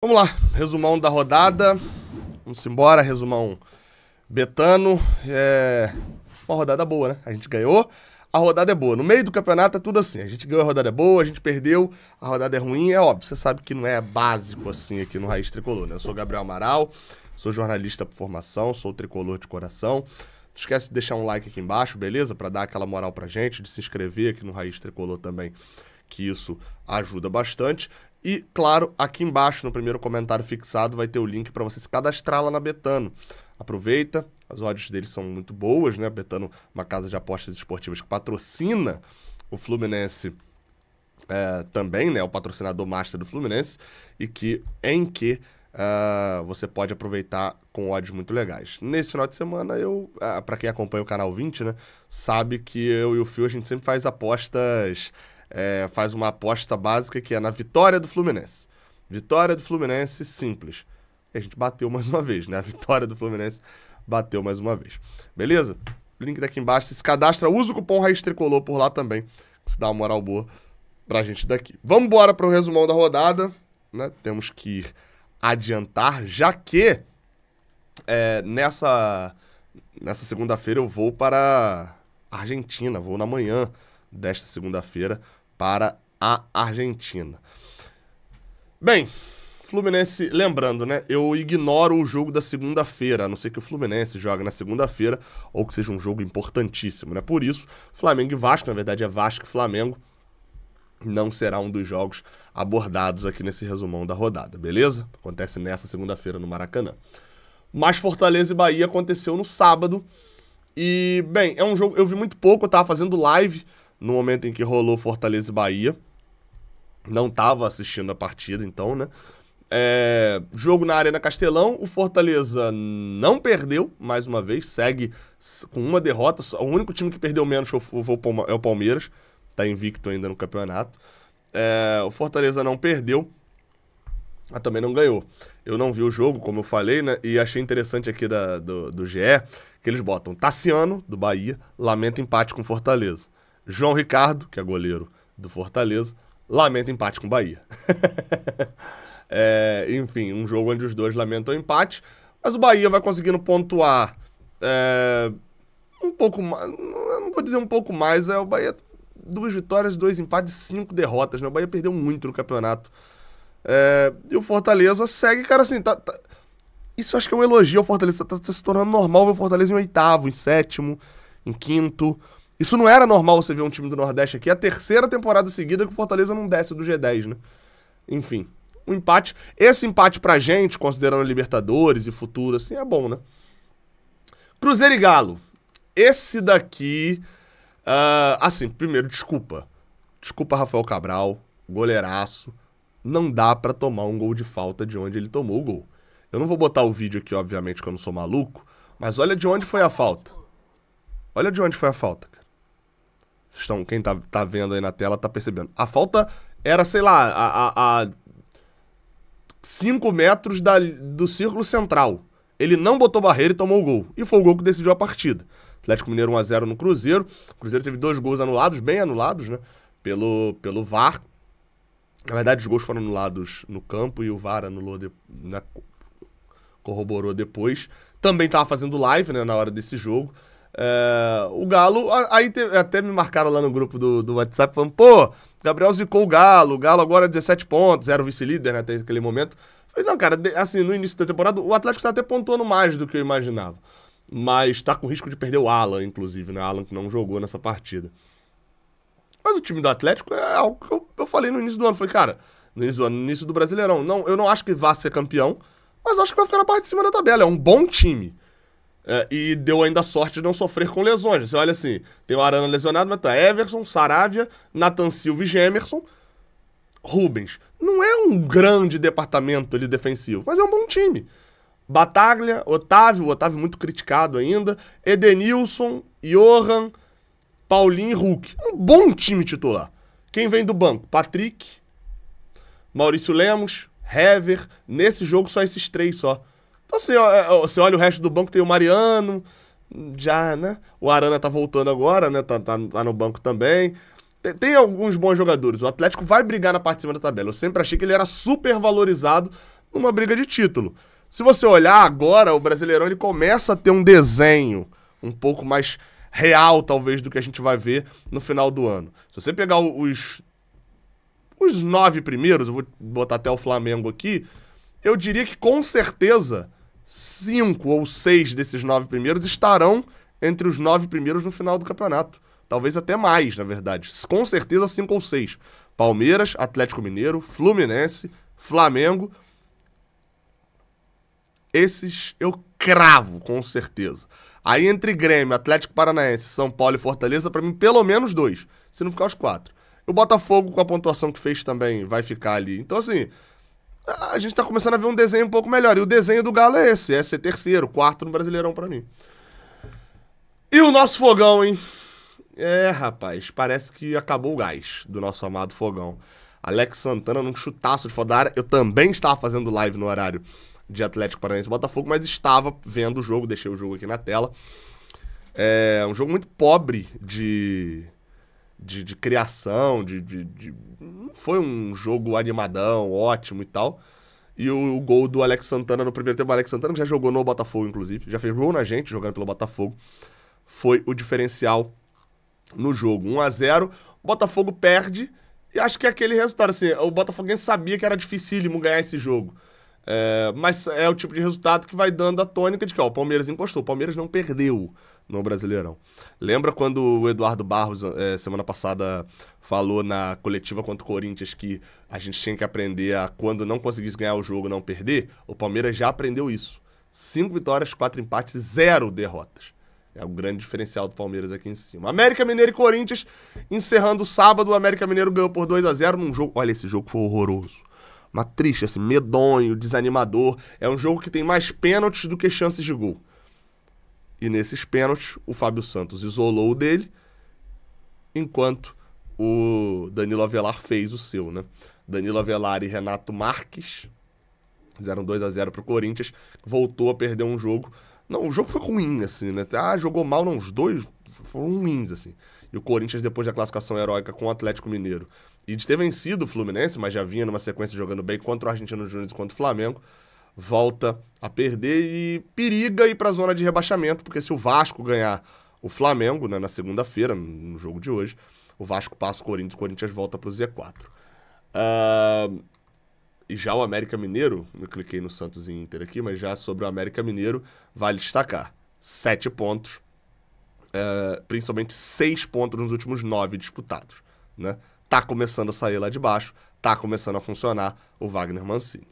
Vamos lá, resumão da rodada. Vamos embora, resumão Betano. Uma rodada boa, né? A gente ganhou, a rodada é boa. No meio do campeonato é tudo assim. A gente ganhou, a rodada é boa, a gente perdeu, a rodada é ruim. É óbvio, você sabe que não é básico assim aqui no Raiz Tricolor, né? Eu sou Gabriel Amaral, sou jornalista por formação, sou tricolor de coração. Não esquece de deixar um like aqui embaixo, beleza? Pra dar aquela moral pra gente, de se inscrever aqui no Raiz Tricolor também, que isso ajuda bastante. E, claro, aqui embaixo, no primeiro comentário fixado, vai ter o link para você se cadastrar lá na Betano. Aproveita, as odds deles são muito boas, né? A Betano, uma casa de apostas esportivas que patrocina o Fluminense também, né? O patrocinador master do Fluminense, e que você pode aproveitar com odds muito legais. Nesse final de semana, para quem acompanha o canal 20, né? Sabe que eu e o Fio, a gente sempre faz apostas... faz uma aposta básica que é na vitória do Fluminense. Vitória do Fluminense, simples. E a gente bateu mais uma vez, né? A vitória do Fluminense bateu mais uma vez. Beleza? Link daqui embaixo. Você se cadastra, usa o cupom Raiz Tricolor por lá também. Que se dá uma moral boa pra gente daqui. Vamos embora pro resumão da rodada, né? Temos que ir adiantar, já que nessa segunda-feira eu vou para a Argentina. Vou na manhã desta segunda-feira para a Argentina. Bem, Fluminense, lembrando, né? Eu ignoro o jogo da segunda-feira, a não ser que o Fluminense jogue na segunda-feira ou que seja um jogo importantíssimo, né? Por isso, Flamengo e Vasco, na verdade é Vasco e Flamengo, não será um dos jogos abordados aqui nesse resumão da rodada, beleza? Acontece nessa segunda-feira no Maracanã. Mas Fortaleza e Bahia aconteceu no sábado e, bem, é um jogo, eu vi muito pouco, eu tava fazendo live no momento em que rolou Fortaleza e Bahia. Não tava assistindo a partida, então, né? Jogo na Arena Castelão. O Fortaleza não perdeu, mais uma vez. Segue com uma derrota. O único time que perdeu menos é o Palmeiras. Tá invicto ainda no campeonato. O Fortaleza não perdeu, mas também não ganhou. Eu não vi o jogo, como eu falei, né? E achei interessante aqui do GE, que eles botam Tassiano, do Bahia, lamenta empate com Fortaleza. João Ricardo, que é goleiro do Fortaleza, lamenta empate com o Bahia. Enfim, um jogo onde os dois lamentam empate, mas o Bahia vai conseguindo pontuar um pouco mais, não vou dizer um pouco mais, o Bahia, 2 vitórias, 2 empates, 5 derrotas, né? O Bahia perdeu muito no campeonato. E o Fortaleza segue, cara, assim, isso acho que é um elogio ao Fortaleza, tá se tornando normal ver o Fortaleza em 8º, em 7º, em 5º. Isso não era normal você ver um time do Nordeste aqui. É a 3ª temporada seguida que o Fortaleza não desce do G10, né? Enfim, um empate. Esse empate pra gente, considerando Libertadores e futuro, assim, é bom, né? Cruzeiro e Galo. Esse daqui... assim, primeiro, desculpa. Desculpa, Rafael Cabral, goleiraço. Não dá pra tomar um gol de falta de onde ele tomou o gol. Eu não vou botar o vídeo aqui, obviamente, que eu não sou maluco, mas olha de onde foi a falta. Olha de onde foi a falta, cara. Quem tá vendo aí na tela tá percebendo. A falta era, sei lá, a 5 metros do círculo central. Ele não botou barreira e tomou o gol. E foi o gol que decidiu a partida. Atlético Mineiro 1-0 no Cruzeiro. O Cruzeiro teve 2 gols anulados, bem anulados, né? Pelo VAR. Na verdade, os gols foram anulados no campo e o VAR anulou, né? Corroborou depois. Também tava fazendo live, né, na hora desse jogo. O Galo, aí até me marcaram lá no grupo do WhatsApp falando, pô, Gabriel zicou o Galo agora 17 pontos, 0 vice-líder, né, até aquele momento. Eu falei, não, cara, assim, no início da temporada, o Atlético tá até pontuando mais do que eu imaginava, mas tá com risco de perder o Alan, inclusive, né, Alan que não jogou nessa partida. Mas o time do Atlético é algo que eu falei no início do ano, falei, cara, no início do Brasileirão, não, eu não acho que vá ser campeão, mas acho que vai ficar na parte de cima da tabela, é um bom time. E deu ainda sorte de não sofrer com lesões. Você olha assim, tem o Arana lesionado, mas tá Everson, Saravia, Nathan Silva e Gemerson, Rubens. Não é um grande departamento ali defensivo, mas é um bom time. Bataglia, Otávio muito criticado ainda, Edenilson, Johan, Paulinho e Hulk. Um bom time titular. Quem vem do banco? Patrick, Maurício Lemos, Hever. Nesse jogo só esses 3 só. Então, assim, você olha o resto do banco, tem o Mariano, já, né? O Arana tá voltando agora, né? Tá no banco também. Tem alguns bons jogadores. O Atlético vai brigar na parte de cima da tabela. Eu sempre achei que ele era super valorizado numa briga de título. Se você olhar agora, o Brasileirão ele começa a ter um desenho um pouco mais real, talvez, do que a gente vai ver no final do ano. Se você pegar os 9 primeiros, eu vou botar até o Flamengo aqui, eu diria que com certeza 5 ou 6 desses 9 primeiros estarão entre os 9 primeiros no final do campeonato. Talvez até mais, na verdade. Com certeza 5 ou 6. Palmeiras, Atlético Mineiro, Fluminense, Flamengo. Esses eu cravo, com certeza. Aí entre Grêmio, Atlético Paranaense, São Paulo e Fortaleza, pra mim, pelo menos 2. Se não ficar os 4. O Botafogo, com a pontuação que fez também, vai ficar ali. Então, assim, a gente tá começando a ver um desenho um pouco melhor. E o desenho do Galo é esse. É ser terceiro, quarto no Brasileirão pra mim. E o nosso fogão, hein? Rapaz, parece que acabou o gás do nosso amado fogão. Alex Santana num chutaço de fora da área. Eu também estava fazendo live no horário de Atlético Paranaense e Botafogo, mas estava vendo o jogo, deixei o jogo aqui na tela. É um jogo muito pobre de criação, foi um jogo animadão, ótimo e tal. E o gol do Alex Santana no primeiro tempo, o Alex Santana que já jogou no Botafogo, inclusive, já fez gol na gente, jogando pelo Botafogo, foi o diferencial no jogo. 1-0, o Botafogo perde, e acho que é aquele resultado, assim, o Botafoguense sabia que era dificílimo ganhar esse jogo. Mas é o tipo de resultado que vai dando a tônica de que o Palmeiras encostou. O Palmeiras não perdeu no Brasileirão. Lembra quando o Eduardo Barros, semana passada, falou na coletiva contra o Corinthians que a gente tinha que aprender a, quando não conseguisse ganhar o jogo, não perder? O Palmeiras já aprendeu isso. 5 vitórias, 4 empates e 0 derrotas. É o grande diferencial do Palmeiras aqui em cima. América Mineiro e Corinthians, encerrando o sábado, o América Mineiro ganhou por 2-0 num jogo... Olha, esse jogo foi horroroso. Uma triste, assim, medonho, desanimador. É um jogo que tem mais pênaltis do que chances de gol. E nesses pênaltis, o Fábio Santos isolou o dele, enquanto o Danilo Avelar fez o seu, né? Danilo Avelar e Renato Marques fizeram 2-0 pro Corinthians, voltou a perder um jogo. Não, o jogo foi ruim, assim, né? Jogou mal, não, os dois foram ruins, assim. E o Corinthians, depois da classificação heróica com o Atlético Mineiro, e de ter vencido o Fluminense, mas já vinha numa sequência jogando bem contra o Argentino Júnior e contra o Flamengo, volta a perder e periga ir para a zona de rebaixamento, porque se o Vasco ganhar o Flamengo, né, na segunda-feira, no jogo de hoje, o Vasco passa o Corinthians volta para o Z4. E já o América Mineiro, eu cliquei no Santos e Inter aqui, mas já sobre o América Mineiro, vale destacar, 7 pontos, principalmente 6 pontos nos últimos 9 disputados, né? Tá começando a sair lá de baixo, tá começando a funcionar o Wagner Mancini.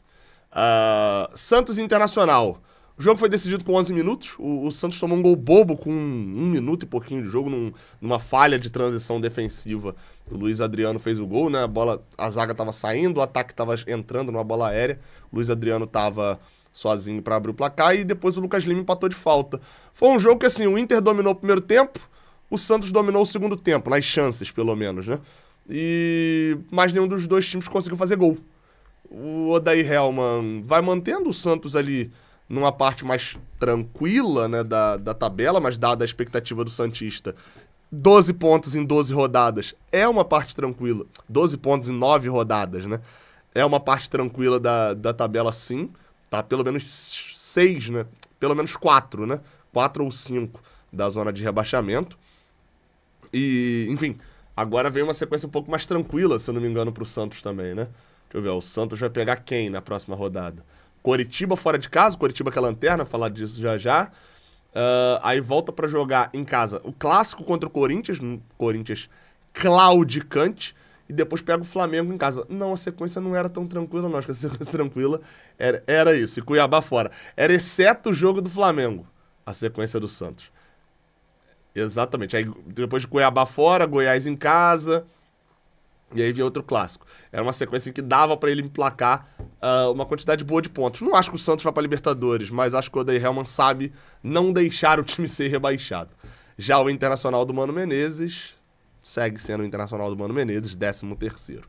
Santos Internacional. O jogo foi decidido com 11 minutos. O Santos tomou um gol bobo com 1 minuto e pouquinho de jogo, numa falha de transição defensiva. O Luiz Adriano fez o gol, né? A zaga tava saindo, o ataque tava entrando numa bola aérea. O Luiz Adriano tava sozinho para abrir o placar e depois o Lucas Lima empatou de falta. Foi um jogo que, assim, o Inter dominou o primeiro tempo, o Santos dominou o segundo tempo, nas chances, pelo menos, né? E mais nenhum dos dois times conseguiu fazer gol. O Odair Hellmann vai mantendo o Santos ali numa parte mais tranquila, né, da tabela, mas dada a expectativa do santista, 12 pontos em 12 rodadas é uma parte tranquila. 12 pontos em 9 rodadas, né? É uma parte tranquila da tabela, sim. Tá pelo menos 6, né? Pelo menos 4, né? 4 ou 5 da zona de rebaixamento. E, enfim, agora vem uma sequência um pouco mais tranquila, se eu não me engano, pro Santos também, né? Deixa eu ver, o Santos vai pegar quem na próxima rodada? Coritiba fora de casa, Coritiba que é lanterna, falar disso já já. Aí volta pra jogar em casa o clássico contra o Corinthians claudicante, e depois pega o Flamengo em casa. Não, a sequência não era tão tranquila, não. Acho que a sequência tranquila era isso, e Cuiabá fora. Era exceto o jogo do Flamengo, a sequência do Santos. Exatamente. Aí depois de Cuiabá fora, Goiás em casa, e aí vinha outro clássico. Era uma sequência em que dava pra ele emplacar uma quantidade boa de pontos. Não acho que o Santos vá pra Libertadores, mas acho que o Odair Hellmann sabe não deixar o time ser rebaixado. Já o Internacional do Mano Menezes segue sendo o Internacional do Mano Menezes, 13º.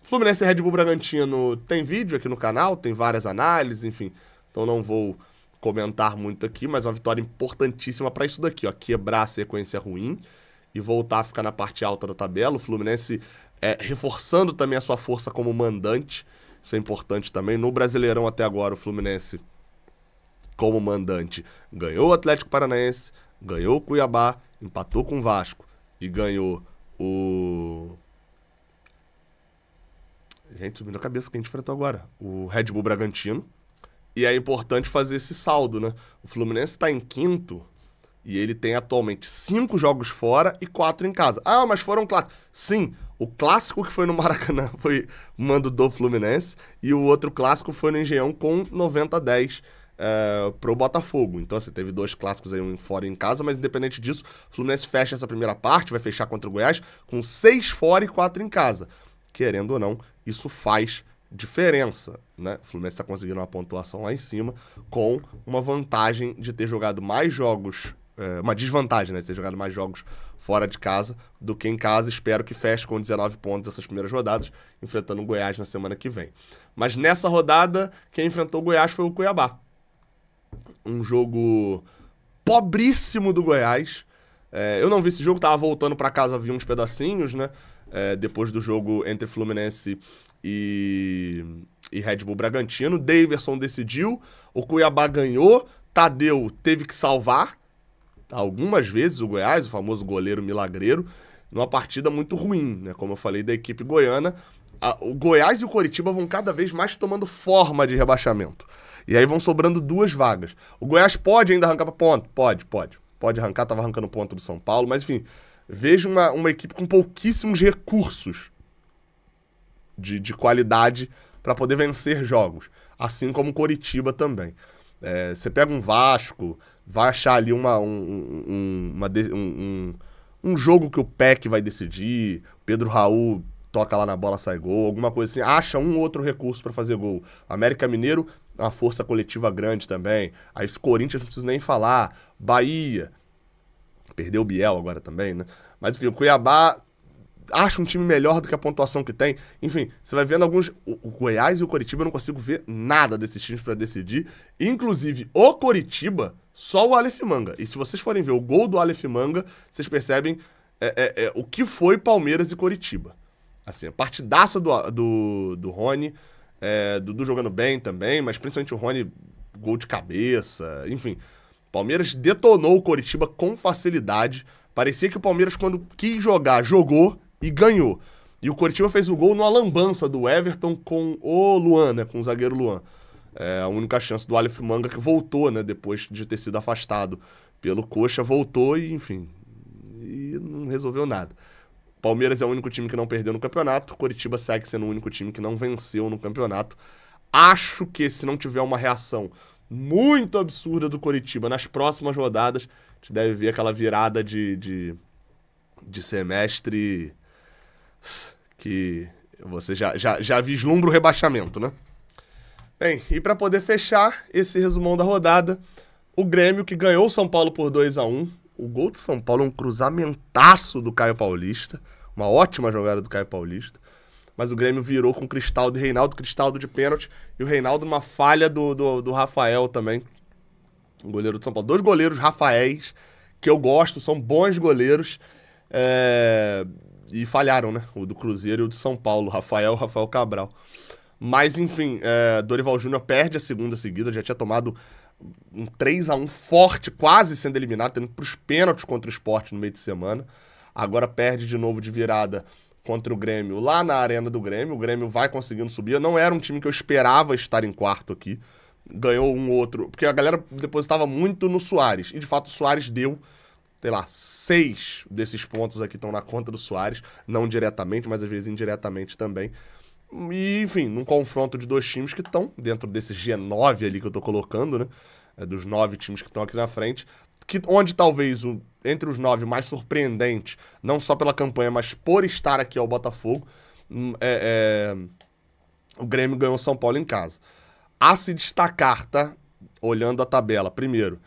Fluminense e Red Bull Bragantino tem vídeo aqui no canal, tem várias análises, enfim. Então não vou comentar muito aqui, mas uma vitória importantíssima pra isso daqui, ó. Quebrar a sequência ruim e voltar a ficar na parte alta da tabela. O Fluminense reforçando também a sua força como mandante, Isso é importante também. No Brasileirão até agora, o Fluminense, como mandante, ganhou o Atlético Paranaense, ganhou o Cuiabá, empatou com o Vasco e ganhou o... Gente, subindo a cabeça que a gente enfrentou agora. O Red Bull Bragantino. E é importante fazer esse saldo, né? O Fluminense está em quinto e ele tem atualmente 5 jogos fora e 4 em casa. Ah, mas foram clássicos. Sim, o clássico que foi no Maracanã foi mando do Fluminense e o outro clássico foi no Engenhão com 90-10 pro Botafogo. Então, assim, teve 2 clássicos aí, um fora e em casa, mas independente disso, o Fluminense fecha essa primeira parte, vai fechar contra o Goiás com 6 fora e 4 em casa. Querendo ou não, isso faz diferença, né? O Fluminense está conseguindo uma pontuação lá em cima com uma vantagem de ter jogado mais jogos, uma desvantagem, né? De ter jogado mais jogos fora de casa do que em casa. Espero que feche com 19 pontos essas primeiras rodadas, enfrentando o Goiás na semana que vem. Mas nessa rodada, quem enfrentou o Goiás foi o Cuiabá. Um jogo pobríssimo do Goiás. Eu não vi esse jogo, tava voltando para casa, vi uns pedacinhos, né? Depois do jogo entre Fluminense e Red Bull Bragantino. Daverson decidiu, o Cuiabá ganhou, Tadeu teve que salvar algumas vezes o Goiás, o famoso goleiro milagreiro, numa partida muito ruim, né? Como eu falei, da equipe goiana. O Goiás e o Coritiba vão cada vez mais tomando forma de rebaixamento. E aí vão sobrando 2 vagas. O Goiás pode ainda arrancar para ponto? Pode arrancar, tava arrancando ponto do São Paulo, mas enfim, vejo uma equipe com pouquíssimos recursos de qualidade para poder vencer jogos, assim como o Coritiba também. Você pega um Vasco, vai achar ali um jogo que o PEC vai decidir, Pedro Raul toca lá na bola, sai gol, alguma coisa assim, acha um outro recurso para fazer gol. América Mineiro, uma força coletiva grande também. Aí esse Corinthians não preciso nem falar. Bahia, perdeu o Biel agora também, né? Mas enfim, o Cuiabá acha um time melhor do que a pontuação que tem. Enfim, você vai vendo alguns... O Goiás e o Coritiba eu não consigo ver nada desses times para decidir. Inclusive, o Coritiba, só o Aleph Manga. E se vocês forem ver o gol do Aleph Manga, vocês percebem o que foi Palmeiras e Coritiba. Assim, a partidaça do Rony, Dudu jogando bem também, mas principalmente o Rony, gol de cabeça, enfim. Palmeiras detonou o Coritiba com facilidade. Parecia que o Palmeiras, quando quis jogar, jogou e ganhou. E o Coritiba fez o gol numa lambança do Everton com o Luan, né? Com o zagueiro Luan. A única chance do Aleph Manga, que voltou, né? Depois de ter sido afastado pelo Coxa, voltou e, enfim, e não resolveu nada. Palmeiras é o único time que não perdeu no campeonato. Coritiba segue sendo o único time que não venceu no campeonato. Acho que se não tiver uma reação muito absurda do Coritiba nas próximas rodadas, a gente deve ver aquela virada de semestre que você já vislumbra o rebaixamento, né? Bem, e para poder fechar esse resumão da rodada, o Grêmio que ganhou o São Paulo por 2-1. O gol do São Paulo é um cruzamentaço do Caio Paulista. Uma ótima jogada do Caio Paulista. Mas o Grêmio virou com Cristaldo e Reinaldo. Cristaldo de pênalti. E o Reinaldo numa falha do Rafael também. O goleiro do São Paulo. 2 goleiros Rafaéis, que eu gosto. São bons goleiros. E falharam, né? O do Cruzeiro e o do São Paulo. Rafael Cabral. Mas, enfim, Dorival Júnior perde a segunda seguida. Já tinha tomado um 3-1 forte, quase sendo eliminado, tendo para os pênaltis contra o Sport no meio de semana. Agora perde de novo de virada contra o Grêmio, lá na arena do Grêmio. O Grêmio vai conseguindo subir. Não era um time que eu esperava estar em quarto aqui. Ganhou um outro, porque a galera depositava muito no Suárez. E, de fato, o Suárez deu, sei lá, 6 desses pontos aqui estão na conta do Suárez. Não diretamente, mas às vezes indiretamente também. E, enfim, num confronto de 2 times que estão dentro desse G9 ali que eu tô colocando, né? Dos 9 times que estão aqui na frente. Onde talvez, entre os 9, mais surpreendente, não só pela campanha, mas por estar aqui ao Botafogo, o Grêmio ganhou o São Paulo em casa. A se destacar, tá? Olhando a tabela. Primeiro,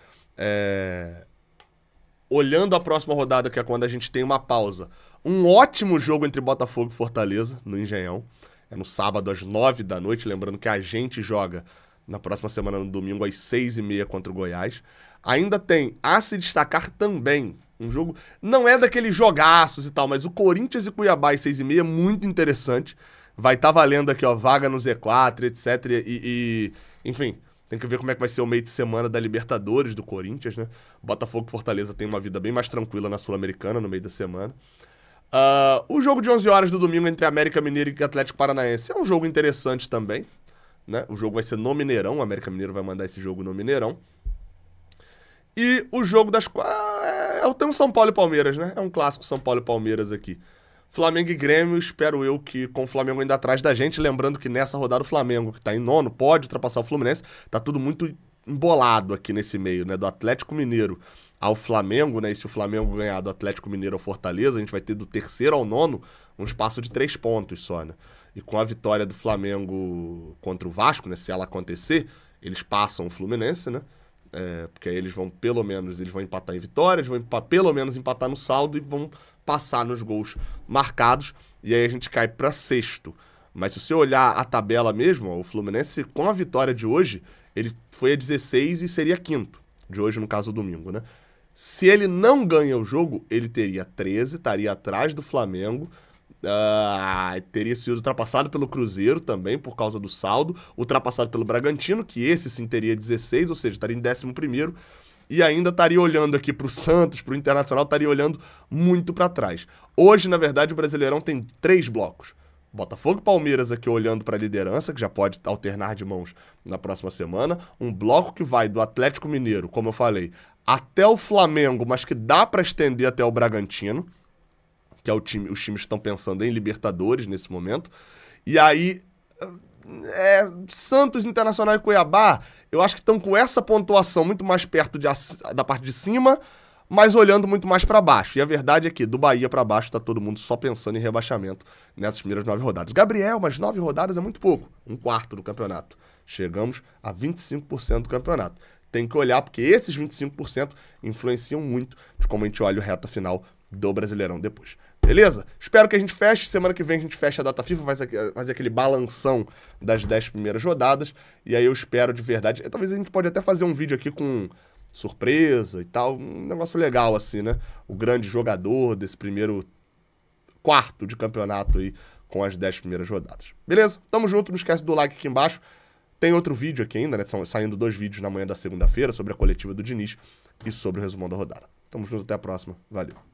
olhando a próxima rodada, que é quando a gente tem uma pausa. Um ótimo jogo entre Botafogo e Fortaleza, no Engenhão. É no sábado às 9 da noite, lembrando que a gente joga na próxima semana, no domingo, às 6h30 contra o Goiás. Ainda tem a se destacar também um jogo, não é daqueles jogaços e tal, mas o Corinthians e Cuiabá às 6h30 é muito interessante. vai estar valendo aqui, ó, vaga no Z4, etc. Enfim, tem que ver como é que vai ser o meio de semana da Libertadores do Corinthians, né? Botafogo e Fortaleza tem uma vida bem mais tranquila na Sul-Americana no meio da semana. O jogo de 11 horas do domingo entre América Mineiro e Atlético Paranaense é um jogo interessante também, né? O jogo vai ser no Mineirão, o América Mineiro vai mandar esse jogo no Mineirão. E o jogo das... tem um São Paulo e Palmeiras, né? É um clássico São Paulo e Palmeiras aqui. Flamengo e Grêmio, espero eu que com o Flamengo ainda atrás da gente, lembrando que nessa rodada o Flamengo, que tá em nono, pode ultrapassar o Fluminense, tá tudo muito embolado aqui nesse meio, né? Do Atlético Mineiro ao Flamengo, né? E se o Flamengo ganhar do Atlético Mineiro ao Fortaleza, a gente vai ter do terceiro ao nono um espaço de 3 pontos só, né? E com a vitória do Flamengo contra o Vasco, né? Se ela acontecer, eles passam o Fluminense, né? Porque aí eles vão empatar em vitórias, vão pelo menos empatar no saldo e vão passar nos gols marcados, e aí a gente cai para sexto. Mas se você olhar a tabela mesmo, ó, o Fluminense, com a vitória de hoje, ele foi a 16 e seria quinto, de hoje no caso domingo, né? Se ele não ganha o jogo, ele teria 13, estaria atrás do Flamengo, teria sido ultrapassado pelo Cruzeiro também, por causa do saldo, ultrapassado pelo Bragantino, que esse sim teria 16, ou seja, estaria em 11º, e ainda estaria olhando aqui pro Santos, pro Internacional, estaria olhando muito para trás. Hoje, na verdade, o Brasileirão tem 3 blocos. Botafogo e Palmeiras aqui olhando para a liderança, que já pode alternar de mãos na próxima semana. Um bloco que vai do Atlético Mineiro, como eu falei, até o Flamengo, mas que dá para estender até o Bragantino, que é os times estão pensando em Libertadores nesse momento. E aí, Santos, Internacional e Cuiabá, eu acho que estão com essa pontuação muito mais perto da parte de cima, mas olhando muito mais para baixo. E a verdade é que do Bahia para baixo tá todo mundo só pensando em rebaixamento nessas primeiras 9 rodadas. Gabriel, mas 9 rodadas é muito pouco. 1/4 do campeonato. Chegamos a 25% do campeonato. Tem que olhar, porque esses 25% influenciam muito de como a gente olha o reta final do Brasileirão depois. Beleza? Espero que a gente feche. Semana que vem a gente fecha a data FIFA, faz aquele balanção das 10 primeiras rodadas. E aí eu espero de verdade. Talvez a gente pode até fazer um vídeo aqui com surpresa e tal. Um negócio legal assim, né? O grande jogador desse primeiro quarto de campeonato aí com as 10 primeiras rodadas. Beleza? Tamo junto. Não esquece do like aqui embaixo. Tem outro vídeo aqui ainda, né? Estão saindo 2 vídeos na manhã da segunda-feira sobre a coletiva do Diniz e sobre o resumão da rodada. Tamo junto, até a próxima. Valeu.